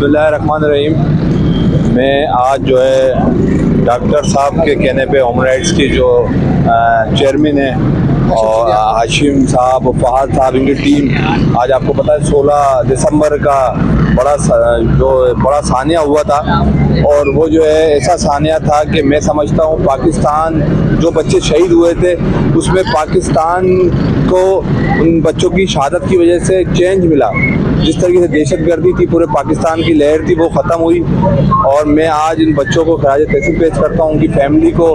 बिस्मिल्लाहिर्रहमानिर्रहीम। मैं आज जो है डॉक्टर साहब के कहने पे ह्यूमन राइट्स की जो चेयरमैन है और हाशिम साहब और फहद साहब, इनकी टीम, आज आपको पता है 16 दिसंबर का बड़ा सानिया हुआ था। और वो जो है ऐसा सानिया था कि मैं समझता हूँ पाकिस्तान, जो बच्चे शहीद हुए थे उसमें पाकिस्तान को उन बच्चों की शहादत की वजह से चेंज मिला। जिस तरीके से दहशतगर्दी थी, पूरे पाकिस्तान की लहर थी, वो ख़त्म हुई। और मैं आज इन बच्चों को खराज तहसीन पेश करता हूँ, उनकी फैमिली को,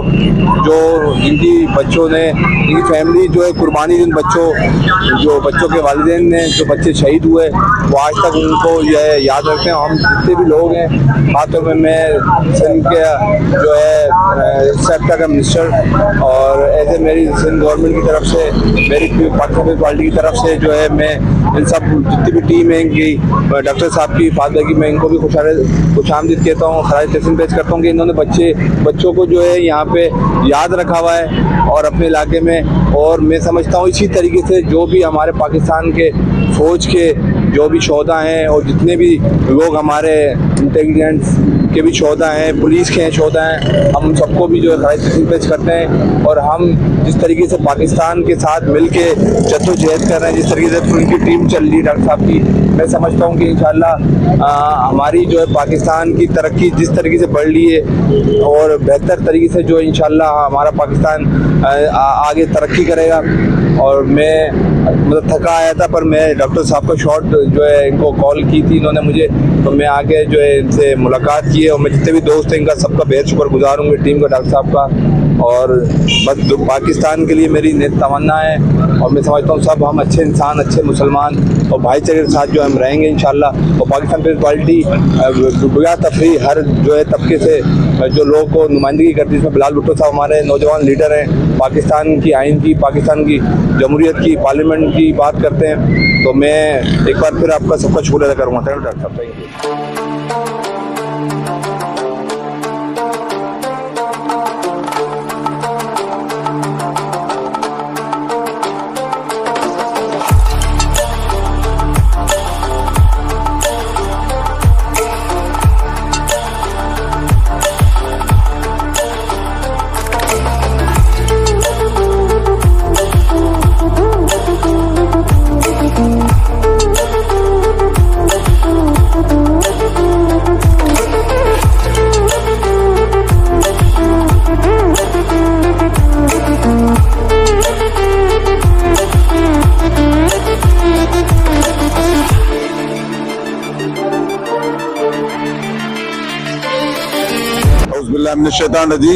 जो इनकी बच्चों ने, इनकी फैमिली जो है कुर्बानी, जिन बच्चों के वालिदैन ने, जो बच्चे शहीद हुए, वो आज तक उनको यह याद रखते हैं। हम जितने भी लोग हैं, खासतौर पर मैं सिंध के जो है सेक्टर का मिनिस्टर और ऐसे मेरी सिंध गवर्नमेंट की तरफ से, मेरी पाकिस्तान पार्टी की तरफ से जो है, मैं इन सब जितनी भी टीम है इनकी, डॉक्टर साहब की, फादर की, मैं इनको भी खुशामदीद कहता हूँ, खराज तहसीन पेश करता हूँ कि इन्होंने बच्चों को जो है यहाँ पे याद रखा हुआ है और अपने इलाके में। और मैं समझता हूँ इसी तरीके से जो भी हमारे पाकिस्तान के फ़ौज के जो भी शोहदा हैं और जितने भी लोग हमारे इंटेलिजेंस के भी शोहदा हैं, पुलिस के शोहदा हैं, हम सबको भी जो है खराज तहसीन पेश करते हैं। और हम जिस तरीके से पाकिस्तान के साथ मिल के जद्दोजहद कर रहे हैं, जिस तरीके से उनकी टीम चल रही है डॉक्टर साहब की, मैं समझता हूँ कि इंशाअल्लाह हमारी जो है पाकिस्तान की तरक्की जिस तरीके से बढ़ रही है और बेहतर तरीके से जो इंशाअल्लाह हमारा पाकिस्तान आगे तरक्की करेगा। और मैं मतलब थका आया था, पर मैं डॉक्टर साहब का शॉट जो है इनको कॉल की थी इन्होंने मुझे, तो मैं आके जो है इनसे मुलाकात की है। और मैं जितने भी दोस्त हैं इनका सबका बेहद शुक्रगुजार हूँ, टीम का, डॉक्टर साहब का। और बस पाकिस्तान के लिए मेरी नेक तमन्ना है और मैं समझता हूँ सब हम अच्छे इंसान, अच्छे मुसलमान और भाईचारे के साथ जो हम रहेंगे इंशाअल्लाह। और पाकिस्तान पीपल्स पार्टी बिला तफरी हर जो है तबके से जो लोगों को नुमाइंदगी करती है, इसमें बिलाल भुट्टो साहब हमारे नौजवान लीडर हैं, पाकिस्तान की आइन की, पाकिस्तान की जमहूरियत की, पार्लियामेंट की बात करते हैं। तो मैं एक बार फिर आपका सबका शुक्र अदा करूँगा। थैंक यू डॉक्टर साहब। Thank you.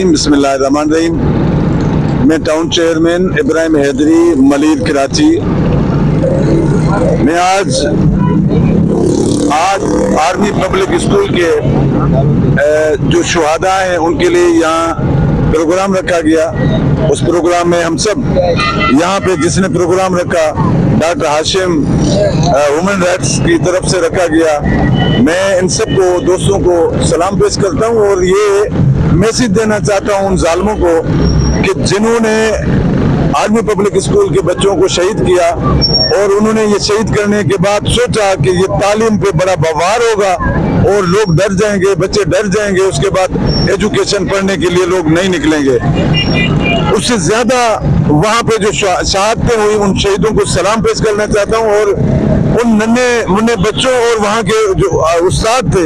बिस्मिल्लाहिर्रहमानिर्रहीम। मैं टाउन चेयरमैन इब्राहिम हैदरी, मलीर, कराची। मैं आज आर्मी पब्लिक स्कूल के जो शुहादा हैं उनके लिए यहाँ प्रोग्राम रखा गया। उस प्रोग्राम में हम सब यहाँ पे, जिसने प्रोग्राम रखा डॉक्टर हाशिम ह्यूमन राइट्स की तरफ से रखा गया, मैं इन सबको दोस्तों को सलाम पेश करता हूँ और ये मैसेज देना चाहता हूँ उन जालिमों को कि जिन्होंने आर्मी पब्लिक स्कूल के बच्चों को शहीद किया और उन्होंने ये शहीद करने के बाद सोचा कि ये तालीम पे बड़ा बवार होगा और लोग डर जाएंगे, बच्चे डर जाएंगे, उसके बाद एजुकेशन पढ़ने के लिए लोग नहीं निकलेंगे। उससे ज्यादा वहाँ पे जो शहादतें हुई, उन शहीदों को सलाम पेश करना चाहता हूँ। और उन नन्हे मुन्ने बच्चों और वहाँ के जो उस्ताद थे,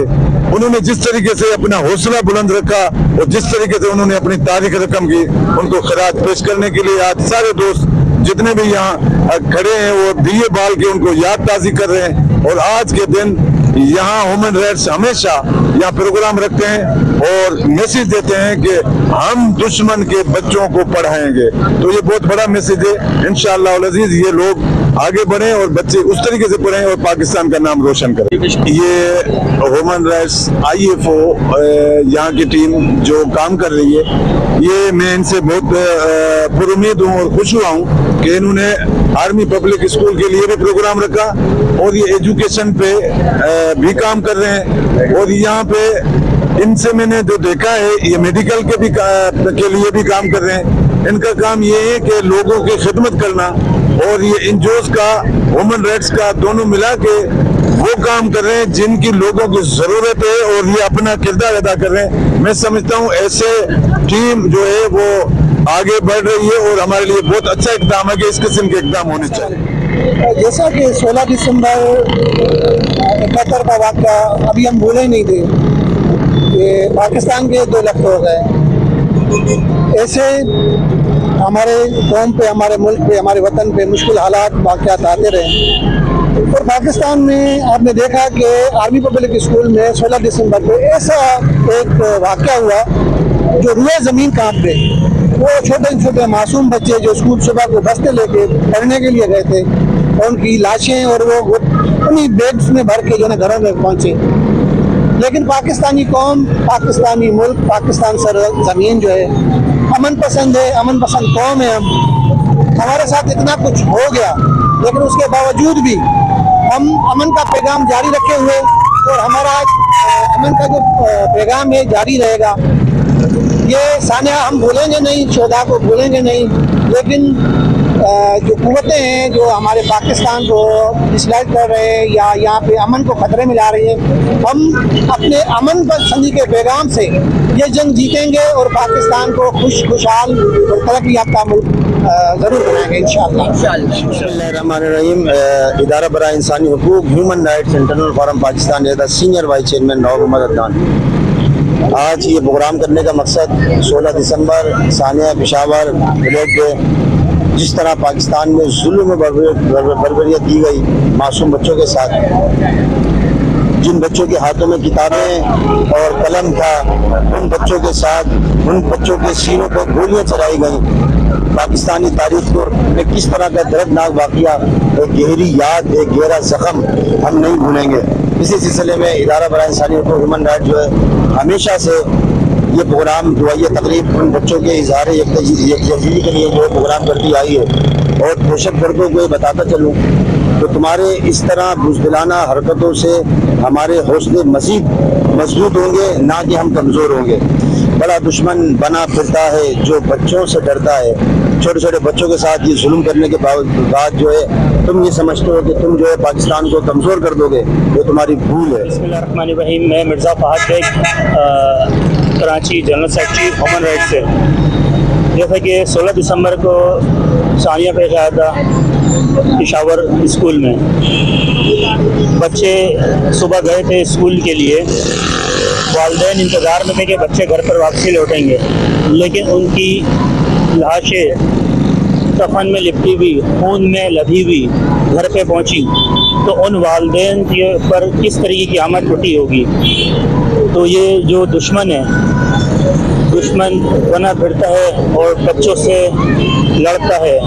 उन्होंने जिस तरीके से अपना हौसला बुलंद रखा और जिस तरीके से उन्होंने अपनी तारीख रकम की, उनको खराज पेश करने के लिए आज सारे दोस्त जितने भी यहाँ खड़े हैं वो दिए बाल के उनको याद ताज़ी कर रहे हैं। और आज के दिन यहाँ ह्यूमन राइट्स हमेशा यहाँ प्रोग्राम रखते हैं और मैसेज देते हैं कि हम दुश्मन के बच्चों को पढ़ाएंगे। तो ये बहुत बड़ा मैसेज है। इंशाअल्लाह अज़ीज ये लोग आगे बढ़े और बच्चे उस तरीके से पढ़ें और पाकिस्तान का नाम रोशन करें। ये ह्यूमन राइट्स IFO यहाँ की टीम जो काम कर रही है, ये मैं इनसे बहुत पुरुमीद हूँ और खुश हुआ हूँ कि इन्होंने आर्मी पब्लिक स्कूल के लिए भी प्रोग्राम रखा और ये एजुकेशन पे भी काम कर रहे हैं। और यहाँ पे इनसे मैंने जो देखा है, ये मेडिकल के लिए भी काम कर रहे हैं। इनका काम ये है कि लोगों की खिदमत करना और ये इंजोस का ह्यूमन राइट्स का दोनों मिला के वो काम कर रहे हैं जिनकी लोगों की जरूरत है और ये अपना किरदार अदा कर रहे हैं। मैं समझता हूँ ऐसे टीम जो है वो आगे बढ़ रही है और हमारे लिए बहुत अच्छा इक़दाम है कि इस किस्म के इक़दाम होने चाहिए। जैसा कि 16 दिसंबर 71 का वाक़या अभी हम भूले नहीं थे कि पाकिस्तान के 2 लाख हो गए। ऐसे हमारे कौम पे, हमारे मुल्क पे, हमारे वतन पे मुश्किल हालात वाक़यात आते रहे। और पाकिस्तान में आपने देखा कि आर्मी पब्लिक स्कूल में 16 दिसंबर को ऐसा एक वाक़या हुआ जो रूए ज़मीन कांप गई। वो छोटे छोटे मासूम बच्चे जो स्कूल सुबह को बस्ते लेके पढ़ने के लिए गए थे, और उनकी लाशें और वो उन्हीं बैग्स में भर के जो है घरों में पहुँचे। लेकिन पाकिस्तानी कौम, पाकिस्तानी मुल्क, पाकिस्तान सर ज़मीन जो है अमन पसंद है, अमन पसंद कौम है। हमारे साथ इतना कुछ हो गया, लेकिन उसके बावजूद भी हम अमन का पैगाम जारी रखे हुए, और हमारा अमन का जो पैगाम है जारी रहेगा। ये सानिया हम भूलेंगे नहीं, शोधा को भूलेंगे नहीं, लेकिन जो कुव्वतें हैं जो हमारे पाकिस्तान को डिस्लाइक कर रहे हैं या यहाँ पे अमन को खतरे में ला रही है, हम अपने अमन पसंदी के पैगाम से ये जंग जीतेंगे और पाकिस्तान को खुशहाल और तरक्की याफ्ता मुल्क ज़रूर बनाएंगे इंशाअल्लाह। बिस्मिल्लाहिर्रहमानिर्रहीम। इदारा बराए इंसानी हुकूक human rights internal forum Pakistan as the senior vice chairman Nawab Mohammad Adnan. आज ये प्रोग्राम करने का मकसद 16 दिसंबर सानिया पेशावर विलेज पे जिस तरह पाकिस्तान में जुल्म बर्बरियत की गई मासूम बच्चों के साथ, जिन बच्चों के हाथों में किताबें और कलम था, उन बच्चों के साथ उन बच्चों के सीनों पर गोलियां चलाई गई। पाकिस्तानी तारीख को में किस तरह का दर्दनाक वाक़या, एक गहरी याद, एक गहरा जख्म हम नहीं भूलेंगे। इसी सिलसिले में इदारा बराए इंसानी हुकूक ह्यूमन राइट जो है हमेशा से ये प्रोग्राम जो है ये तकरीब उन बच्चों के इजहार यकजहती के लिए जो प्रोग्राम करती आई है। और दहशत गर्दों को ये बताता चलूँ तो तुम्हारे इस तरह बुज़दिलाना हरकतों से हमारे हौसले मज़ीद मजबूत होंगे, ना कि हम कमज़ोर होंगे। बड़ा दुश्मन बना फिरता है जो बच्चों से डरता है। छोटे छोटे बच्चों के साथ ये जुल्म करने के बाद जो है तुम ये समझते हो कि तुम जो है पाकिस्तान को कमज़ोर कर दोगे, वो तुम्हारी भूल है। बिस्मिल्लाहिर्रहमानिर्रहीम। मैं Mirza Fahad Baig, Karachi general secretary human rights से। जैसा कि 16 दिसंबर को सानिया पेश आया था पेशावर स्कूल में, बच्चे सुबह गए थे स्कूल के लिए, वालिदैन इंतज़ार में थे कि बच्चे घर पर वापसी लौटेंगे, लेकिन उनकी लाशें कफन में लिपटी हुई, खून में लदी हुई घर पे पहुंची, तो उन वालिदैन के पर किस तरीके की आमद टूटी होगी। तो ये जो दुश्मन है, दुश्मन बना फिरता है और बच्चों से लड़ता है,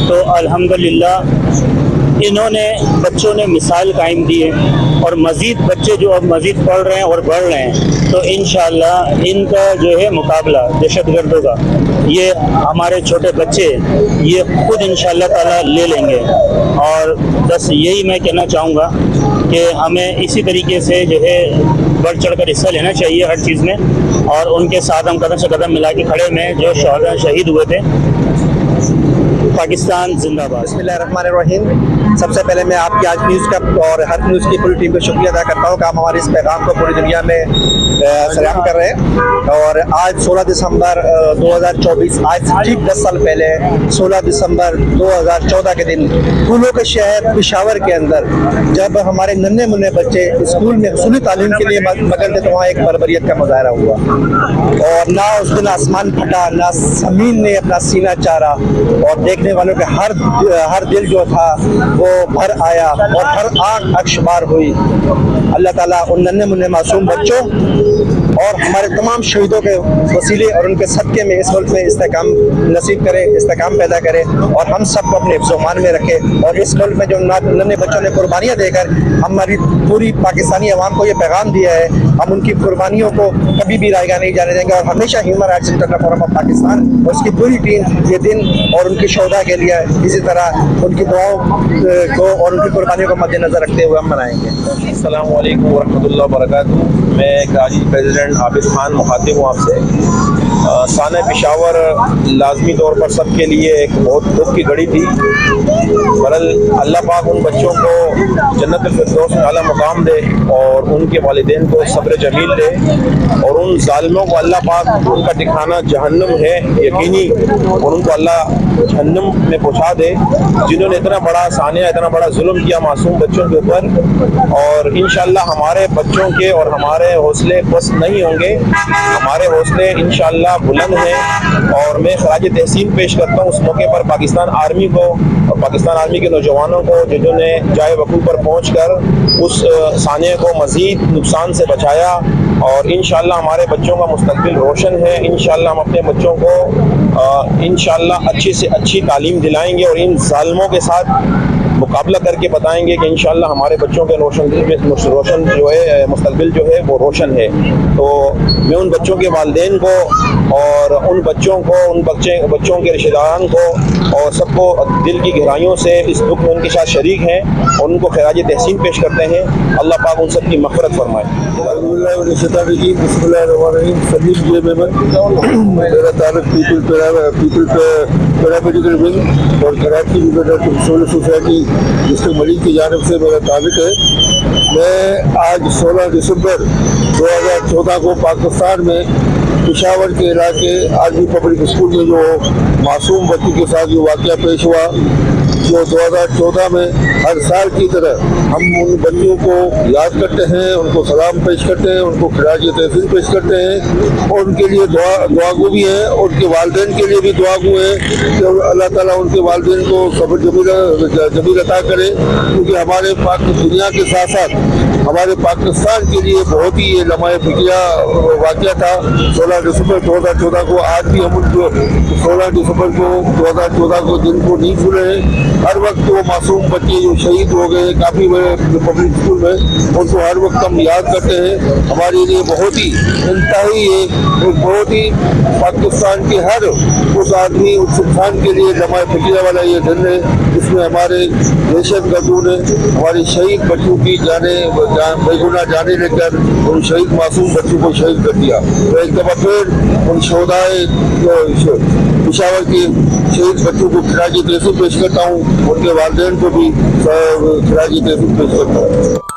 तो अल्हम्दुलिल्लाह इन्होंने बच्चों ने मिसाल कायम दी है और मज़ीद बच्चे जो अब मज़ीद पढ़ रहे हैं और बढ़ रहे हैं, तो इंशाअल्लाह इनका जो है मुकाबला दहशतगर्दों का ये हमारे छोटे बच्चे ये खुद इंशाअल्लाह ताला ले लेंगे। और बस यही मैं कहना चाहूँगा कि हमें इसी तरीके से जो है बढ़ चढ़ कर हिस्सा लेना चाहिए हर चीज़ में, और उनके साथ हम कदम से कदम मिला के खड़े में जो शहादा शहीद हुए थे। पाकिस्तान जिंदाबाद। बिस्मिल्लाहिर्रहमानिर्रहीम। सबसे पहले मैं आपकी आज न्यूज़ का और हर न्यूज़ की पूरी टीम को शुक्रिया अदा करता हूँ कि आप हमारे इस पैगाम को पूरी दुनिया में सलाम कर रहे हैं। और आज 16 दिसंबर 2024, आज से ठीक 10 साल पहले 16 दिसंबर 2014 के दिन फूलों के शहर पेशावर के अंदर जब हमारे नन्हे मुन्ने बच्चे स्कूल में हुस्नी तालीम के लिए मगन थे, तो वहाँ एक बर्बरियत का मुजाहरा हुआ और ना उस दिन आसमान फटा, ना ज़मीन ने अपना सीना चारा, और देखने वालों के हर दिल जो था वो भर आया और हर आँख अक्षबार हुई। अल्लाह ताला उन नन्हे मुन्ने मासूम बच्चों और हमारे तमाम शहीदों के वसीले और उनके सदक़े में इस मुल्क में इस्तेकाम नसीब करे, इस्तेकाम पैदा करे, और हम सब को अपने हिफ्ज़-ओ-मान में रखे। और इस मुल्क में जो नन्हे बच्चों ने कुर्बानियाँ देकर हमारी पूरी पाकिस्तानी अवाम को ये पैगाम दिया है, हम उनकी कुर्बानियों को कभी भी रायगा नहीं जाने देंगे। और हमेशा human rights internal forum of Pakistan और उसकी पूरी टीम ये दिन और उनकी शोधा के लिए इसी तरह उनकी दुआओं को और उनकी कुर्बानियों को मद्देनजर रखते हुए हम मनाएंगे। अस्सलामु अलैकुम वरहमतुल्लाहि वबरकातुहू। मैं कराची प्रेसिडेंट आबिद खान मुखातिब हूँ आपसे। साने पेशावर लाजमी तौर पर सबके लिए एक बहुत दुख की घड़ी थी। बहरहाल अल्लाह पाक उन बच्चों को जन्नतुल फिरदौस में आला मुकाम दे और उनके वालिदैन को सब्र जमील दे, और उन जालिमों को अल्लाह पाक, उनका ठिकाना जहन्नुम है यकीनी, और उनको अल्लाह जहन्नुम में पहुँचा दे जिन्होंने इतना बड़ा सानिया, इतना बड़ा जुल्म किया मासूम बच्चों के ऊपर। और इंशाअल्लाह हमारे बच्चों के और हमारे हौसले पस्त नहीं होंगे, हमारे हौसले इंशाअल्लाह बुलंद हैं। और मैं खराज तहसीन पेश करता हूँ उस मौके पर पाकिस्तान आर्मी को और पाकिस्तान आर्मी के नौजवानों को जिन्होंने जाए वकूफ़ पर पहुँच कर उस सानिया को मज़ीद नुकसान से बचाया। और इंशाअल्लाह हमारे बच्चों का मुस्तकबिल रोशन है। इंशाअल्लाह हम अपने बच्चों को इंशाअल्लाह अच्छी से अच्छी तालीम दिलाएंगे और इन ज़ालिमों के साथ मुकाबला करके बताएंगे कि इंशाअल्लाह हमारे बच्चों के रोशन जो है मुस्तकबिल जो है वो रोशन है। तो मैं उन बच्चों के वालिदैन को और उन बच्चों को, उन बच्चों के रिश्तेदारान को और सबको दिल की गहराइयों से इस दुख में उनके साथ शरीक हैं और उनको खिराज तहसीन पेश करते हैं। अल्लाह पाक उन सब की मग़फ़िरत फरमाए। मेरा ताल्लुक पीपल पैरामेडिकल विंग और कराची सोलर सोसाइटी डिस्ट्रिक्ट मरीज की जानिब से मेरा ताल्लुक है। मैं आज 16 दिसंबर 2014 को पाकिस्तान में पेशावर के इलाके आर्मी पब्लिक स्कूल में जो मासूम बच्चों के साथ जो वाक़या पेश हुआ, जो 2014 में हर साल की तरह हम उन बच्चों को याद करते हैं, उनको सलाम पेश करते हैं, उनको खिराज तहसीन पेश करते हैं और उनके लिए दुआगो भी हैं, और उनके वालिदैन के लिए भी दुआगो है कि अल्लाह ताला उनके वालिदैन को सब्र जमील अता करे। क्योंकि हमारे दुनिया के साथ साथ हमारे पाकिस्तान के लिए बहुत ही ये लम्हा फिक्रिया वाक़या था 16 दिसंबर 2014 को। आज भी हम उनको 16 दिसंबर को 2014 को दिन को नहीं भूले हैं। हर वक्त वो मासूम बच्चे जो शहीद हो गए काफ़ी बड़े पब्लिक स्कूल में, उनको हर वक्त हम याद करते हैं। हमारे लिए बहुत ही इंतहाई है, बहुत ही पाकिस्तान के हर उस आदमी, उस इंसान के लिए लम्हा फिक्रिया वाला ये दिन है जिसमें हमारे दहशत गर्दों ने हमारे शहीद बच्चों की बेगुनाह जाने लेकर उन शहीद मासूम बच्चों को शहीद कर दिया। तो एक दफ़ा फिर उन शोहदाए पेशावर के शहीद बच्चों को खिराज तहसीन पेश करता हूँ, उनके वालिदैन को भी खिराज तहसीन पेश करता हूँ।